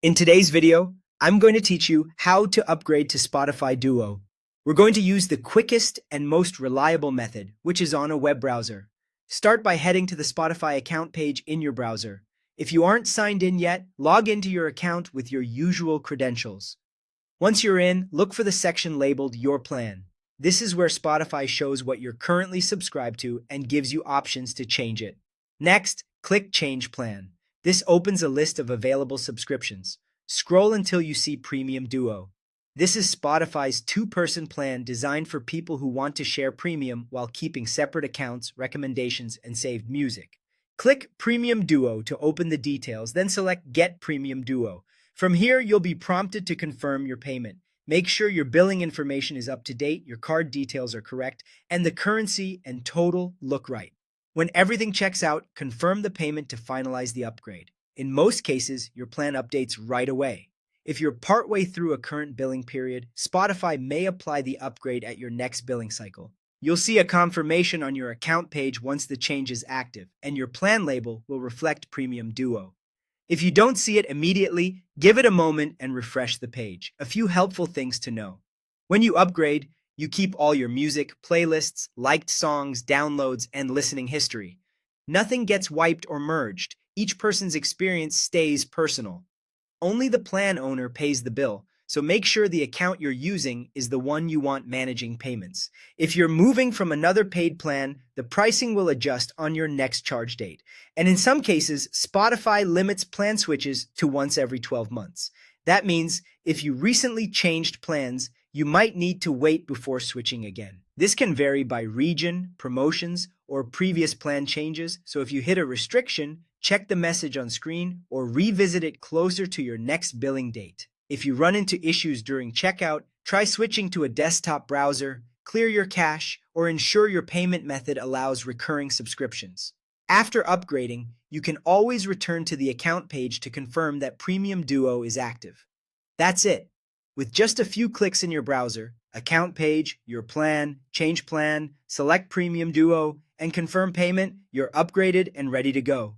In today's video, I'm going to teach you how to upgrade to Spotify Duo. We're going to use the quickest and most reliable method, which is on a web browser. Start by heading to the Spotify account page in your browser. If you aren't signed in yet, log into your account with your usual credentials. Once you're in, look for the section labeled Your Plan. This is where Spotify shows what you're currently subscribed to and gives you options to change it. Next, click Change Plan. This opens a list of available subscriptions. Scroll until you see Premium Duo. This is Spotify's two-person plan designed for people who want to share premium while keeping separate accounts, recommendations, and saved music. Click Premium Duo to open the details, then select Get Premium Duo. From here, you'll be prompted to confirm your payment. Make sure your billing information is up to date, your card details are correct, and the currency and total look right. When everything checks out, confirm the payment to finalize the upgrade. In most cases, your plan updates right away. If you're partway through a current billing period, Spotify may apply the upgrade at your next billing cycle. You'll see a confirmation on your account page once the change is active, and your plan label will reflect Premium Duo. If you don't see it immediately, give it a moment and refresh the page. A few helpful things to know. When you upgrade, you keep all your music, playlists, liked songs, downloads, and listening history. Nothing gets wiped or merged. Each person's experience stays personal. Only the plan owner pays the bill, so make sure the account you're using is the one you want managing payments. If you're moving from another paid plan, the pricing will adjust on your next charge date. And in some cases, Spotify limits plan switches to once every 12 months. That means if you recently changed plans, you might need to wait before switching again. This can vary by region, promotions, or previous plan changes, so if you hit a restriction, check the message on screen or revisit it closer to your next billing date. If you run into issues during checkout, try switching to a desktop browser, clear your cache, or ensure your payment method allows recurring subscriptions. After upgrading, you can always return to the account page to confirm that Premium Duo is active. That's it. With just a few clicks in your browser, account page, your plan, change plan, select Premium Duo, and confirm payment, you're upgraded and ready to go.